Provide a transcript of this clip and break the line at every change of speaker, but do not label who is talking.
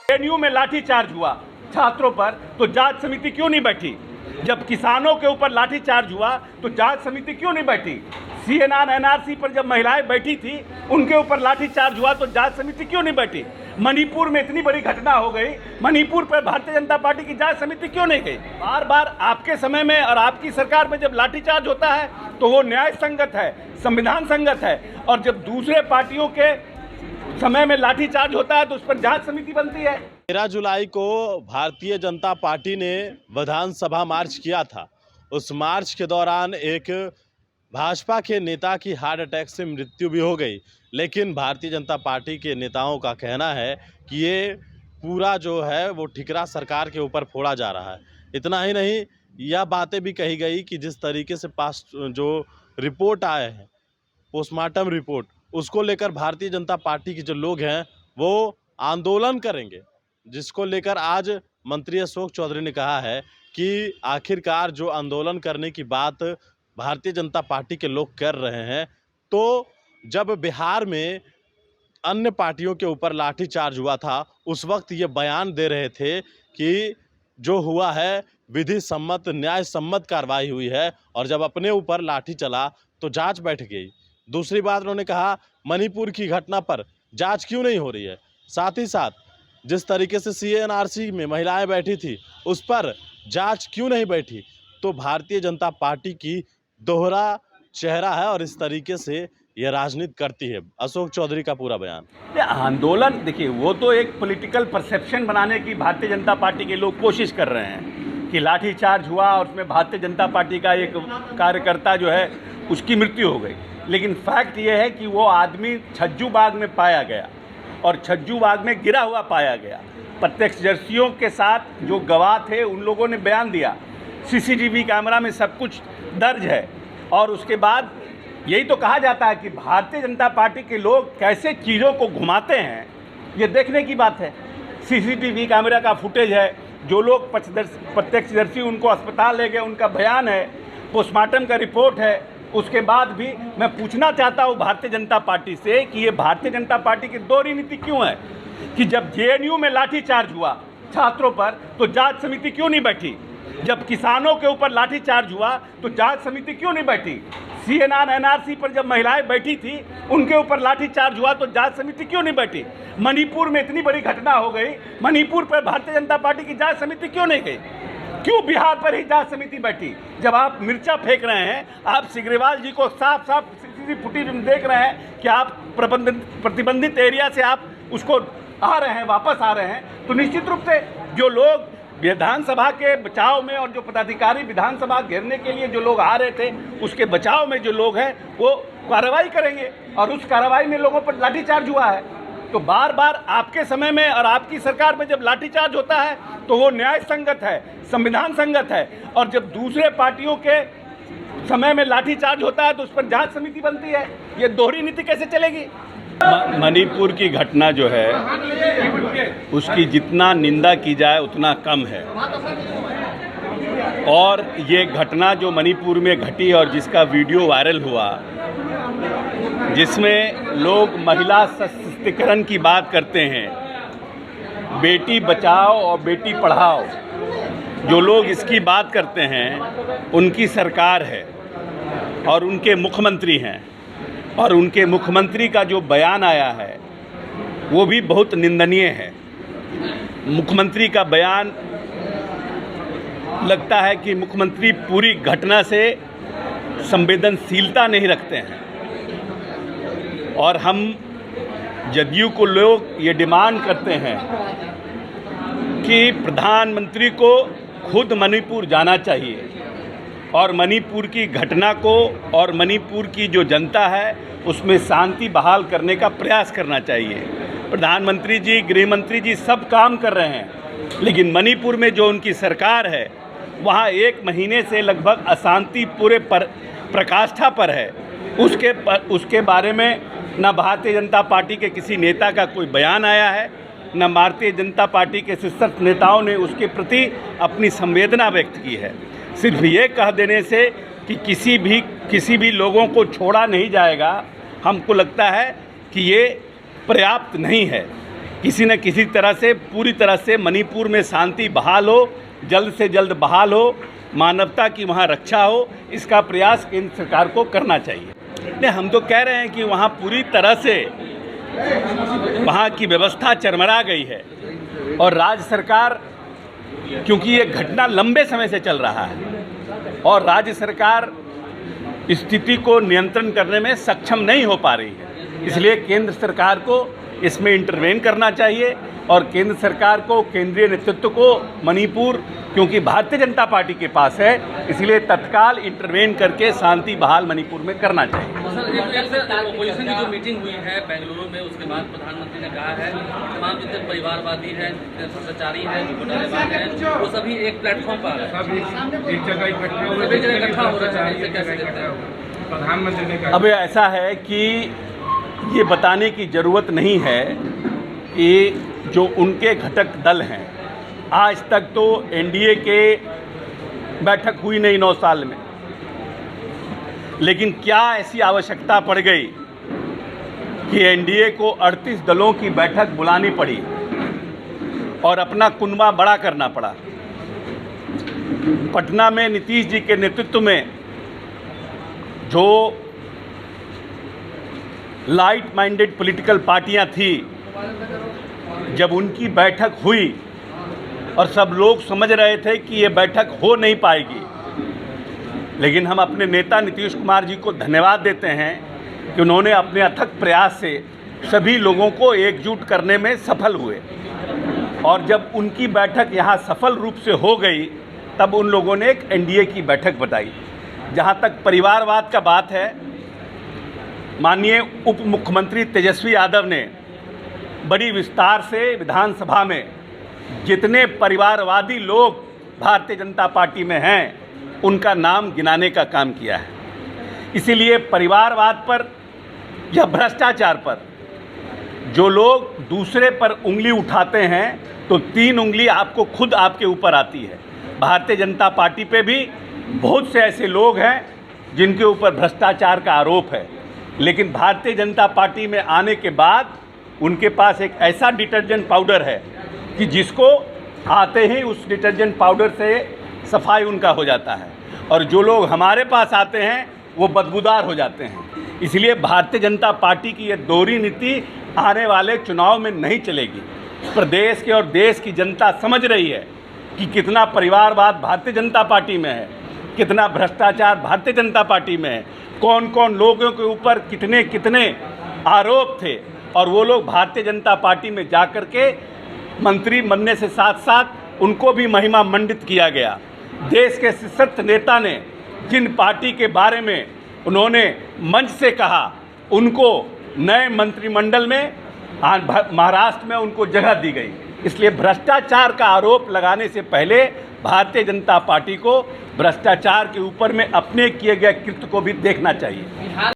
JNU में लाठीचार्ज हुआ छात्रों पर तो जांच समिति क्यों नहीं बैठी? जब किसानों के ऊपर लाठीचार्ज हुआ तो जांच समिति क्यों नहीं बैठी? सीएनआर एनआरसी पर जब महिलाएं बैठी थी उनके ऊपर लाठीचार्ज हुआ तो जांच समिति क्यों नहीं बैठी? मणिपुर में इतनी बड़ी घटना हो गई, मणिपुर पर भारतीय जनता पार्टी की जांच समिति क्यों नहीं गई? बार बार आपके समय में और आपकी सरकार में जब लाठीचार्ज होता है तो वो न्याय संगत है, संविधान संगत है, और जब दूसरे पार्टियों के समय में लाठीचार्ज होता है तो उस पर जांच समिति बनती है।
13 जुलाई को भारतीय जनता पार्टी ने विधानसभा मार्च किया था। उस मार्च के दौरान एक भाजपा के नेता की हार्ट अटैक से मृत्यु भी हो गई, लेकिन भारतीय जनता पार्टी के नेताओं का कहना है कि ये पूरा जो है वो ठिकरा सरकार के ऊपर फोड़ा जा रहा है। इतना ही नहीं, यह बातें भी कही गई कि जिस तरीके से जो रिपोर्ट आए हैं, पोस्टमार्टम रिपोर्ट, उसको लेकर भारतीय जनता पार्टी के जो लोग हैं वो आंदोलन करेंगे, जिसको लेकर आज मंत्री अशोक चौधरी ने कहा है कि आखिरकार जो आंदोलन करने की बात भारतीय जनता पार्टी के लोग कर रहे हैं, तो जब बिहार में अन्य पार्टियों के ऊपर लाठीचार्ज हुआ था उस वक्त ये बयान दे रहे थे कि जो हुआ है विधि सम्मत न्याय सम्मत कार्रवाई हुई है, और जब अपने ऊपर लाठी चला तो जांच बैठ गई। दूसरी बात उन्होंने कहा मणिपुर की घटना पर जांच क्यों नहीं हो रही है, साथ ही साथ जिस तरीके से सीएनआरसी में महिलाएं बैठी थी उस पर जांच क्यों नहीं बैठी। तो भारतीय जनता पार्टी की दोहरा चेहरा है और इस तरीके से यह राजनीति करती है। अशोक चौधरी का पूरा बयान।
आंदोलन देखिए, वो तो एक पॉलिटिकल परसेप्शन बनाने की भारतीय जनता पार्टी के लोग कोशिश कर रहे हैं कि लाठीचार्ज हुआ और उसमें भारतीय जनता पार्टी का एक कार्यकर्ता जो है उसकी मृत्यु हो गई, लेकिन फैक्ट ये है कि वो आदमी छज्जू बाग में पाया गया और छज्जू बाग में गिरा हुआ पाया गया। प्रत्यक्षदर्शियों के साथ जो गवाह थे उन लोगों ने बयान दिया, सीसीटीवी कैमरा में सब कुछ दर्ज है, और उसके बाद यही तो कहा जाता है कि भारतीय जनता पार्टी के लोग कैसे चीज़ों को घुमाते हैं, ये देखने की बात है। सीसीटीवी कैमरा का फुटेज है, जो लोग प्रत्यक्षदर्शी उनको अस्पताल ले गए उनका बयान है, पोस्टमार्टम का रिपोर्ट है। उसके बाद भी मैं पूछना चाहता हूँ भारतीय जनता पार्टी से कि ये भारतीय जनता पार्टी की दोहरी नीति क्यों है कि जब जेएनयू में लाठीचार्ज हुआ छात्रों पर तो जांच समिति क्यों नहीं बैठी? जब किसानों के ऊपर लाठीचार्ज हुआ तो जांच समिति क्यों नहीं बैठी? सीएनआर एनआरसी पर जब महिलाएं बैठी थी उनके ऊपर लाठीचार्ज हुआ तो जांच समिति क्यों नहीं बैठी? मणिपुर में इतनी बड़ी घटना हो गई, मणिपुर पर भारतीय जनता पार्टी की जांच समिति क्यों नहीं गई? क्यों बिहार पर ही जांच समिति बैठी? जब आप मिर्चा फेंक रहे हैं, आप सिग्रीवाल जी को साफ साफ फुटेज में देख रहे हैं कि आप प्रतिबंधित एरिया से आप उसको आ रहे हैं, वापस आ रहे हैं, तो निश्चित रूप से जो लोग विधानसभा के बचाव में और जो पदाधिकारी विधानसभा घेरने के लिए जो लोग आ रहे थे उसके बचाव में जो लोग हैं वो कार्रवाई करेंगे, और उस कार्रवाई में लोगों पर लाठीचार्ज हुआ है। तो बार बार आपके समय में और आपकी सरकार में जब लाठीचार्ज होता है तो वो न्याय संगत है, संविधान संगत है, और जब दूसरे पार्टियों के समय में लाठीचार्ज होता है तो उस पर जांच समिति बनती है। ये दोहरी नीति कैसे चलेगी? मणिपुर की घटना जो है उसकी जितना निंदा की जाए उतना कम है, और ये घटना जो मणिपुर में घटी और जिसका वीडियो वायरल हुआ, जिसमें लोग महिला सशक्तिकरण की बात करते हैं, बेटी बचाओ और बेटी पढ़ाओ, जो लोग इसकी बात करते हैं उनकी सरकार है और उनके मुख्यमंत्री हैं, और उनके मुख्यमंत्री का जो बयान आया है वो भी बहुत निंदनीय है। मुख्यमंत्री का बयान लगता है कि मुख्यमंत्री पूरी घटना से संवेदनशीलता नहीं रखते हैं, और हम जदयू को लोग ये डिमांड करते हैं कि प्रधानमंत्री को खुद मणिपुर जाना चाहिए और मणिपुर की घटना को और मणिपुर की जो जनता है उसमें शांति बहाल करने का प्रयास करना चाहिए। प्रधानमंत्री जी, गृह मंत्री जी सब काम कर रहे हैं, लेकिन मणिपुर में जो उनकी सरकार है वहाँ 1 महीने से लगभग अशांति पूरे प्रकाष्ठा पर है। उसके बारे में न भारतीय जनता पार्टी के किसी नेता का कोई बयान आया है, न भारतीय जनता पार्टी के शीर्ष नेताओं ने उसके प्रति अपनी संवेदना व्यक्त की है। सिर्फ ये कह देने से कि किसी भी लोगों को छोड़ा नहीं जाएगा, हमको लगता है कि ये पर्याप्त नहीं है किसी न किसी तरह से पूरी तरह से मणिपुर में शांति बहाल हो, जल्द से जल्द बहाल हो, मानवता की वहाँ रक्षा हो, इसका प्रयास केंद्र सरकार को करना चाहिए। नहीं, हम तो कह रहे हैं कि वहाँ पूरी तरह से वहाँ की व्यवस्था चरमरा गई है और राज्य सरकार, क्योंकि ये घटना लंबे समय से चल रहा है और राज्य सरकार स्थिति को नियंत्रण करने में सक्षम नहीं हो पा रही है, इसलिए केंद्र सरकार को इसमें इंटरवेन करना चाहिए और केंद्र सरकार को, केंद्रीय नेतृत्व को मणिपुर, क्योंकि भारतीय जनता पार्टी के पास है, इसलिए तत्काल इंटरवेन करके शांति बहाल मणिपुर में करना चाहिए।
सर, ओपोजिशन की जो मीटिंग हुई है बेंगलुरु में, उसके बाद प्रधानमंत्री ने कहा है तमाम जितने परिवारवादी हैं, जितने भ्रष्टाचारी हैं, जो घोटालेबाज हैं, वो सभी एक प्लेटफॉर्म पर आ रहे हैं, एक जगह इकट्ठा हो रहा है। इसे कैसे देखते हैं?
प्रधानमंत्री ने कहा
अब ऐसा है कि ये बताने की ज़रूरत नहीं है कि जो उनके घटक दल हैं, आज तक तो एनडीए के बैठक हुई नहीं 9 साल में, लेकिन क्या ऐसी आवश्यकता पड़ गई कि एनडीए को 38 दलों की बैठक बुलानी पड़ी और अपना कुनबा बड़ा करना पड़ा। पटना में नीतीश जी के नेतृत्व में जो लाइट माइंडेड पॉलिटिकल पार्टियां थी, जब उनकी बैठक हुई और सब लोग समझ रहे थे कि ये बैठक हो नहीं पाएगी, लेकिन हम अपने नेता नीतीश कुमार जी को धन्यवाद देते हैं कि उन्होंने अपने अथक प्रयास से सभी लोगों को एकजुट करने में सफल हुए और जब उनकी बैठक यहाँ सफल रूप से हो गई, तब उन लोगों ने एक एनडीए की बैठक बताई। जहाँ तक परिवारवाद का बात है, माननीय उप मुख्यमंत्री तेजस्वी यादव ने बड़ी विस्तार से विधानसभा में जितने परिवारवादी लोग भारतीय जनता पार्टी में हैं, उनका नाम गिनाने का काम किया है। इसीलिए परिवारवाद पर या भ्रष्टाचार पर जो लोग दूसरे पर उंगली उठाते हैं, तो 3 उंगली आपको खुद आपके ऊपर आती है। भारतीय जनता पार्टी पे भी बहुत से ऐसे लोग हैं जिनके ऊपर भ्रष्टाचार का आरोप है, लेकिन भारतीय जनता पार्टी में आने के बाद उनके पास एक ऐसा डिटर्जेंट पाउडर है कि जिसको आते ही उस डिटर्जेंट पाउडर से सफाई उनका हो जाता है और जो लोग हमारे पास आते हैं वो बदबूदार हो जाते हैं। इसलिए भारतीय जनता पार्टी की ये दोहरी नीति आने वाले चुनाव में नहीं चलेगी। प्रदेश के और देश की जनता समझ रही है कि कितना परिवारवाद भारतीय जनता पार्टी में है, कितना भ्रष्टाचार भारतीय जनता पार्टी में है, कौन कौन लोगों के ऊपर कितने कितने आरोप थे और वो लोग भारतीय जनता पार्टी में जाकर के मंत्री बनने से साथ साथ उनको भी महिमा मंडित किया गया। देश के शीर्ष नेता ने जिन पार्टी के बारे में उन्होंने मंच से कहा, उनको नए मंत्रिमंडल में महाराष्ट्र में उनको जगह दी गई। इसलिए भ्रष्टाचार का आरोप लगाने से पहले भारतीय जनता पार्टी को भ्रष्टाचार के ऊपर में अपने किए गए कृत्य को भी देखना चाहिए।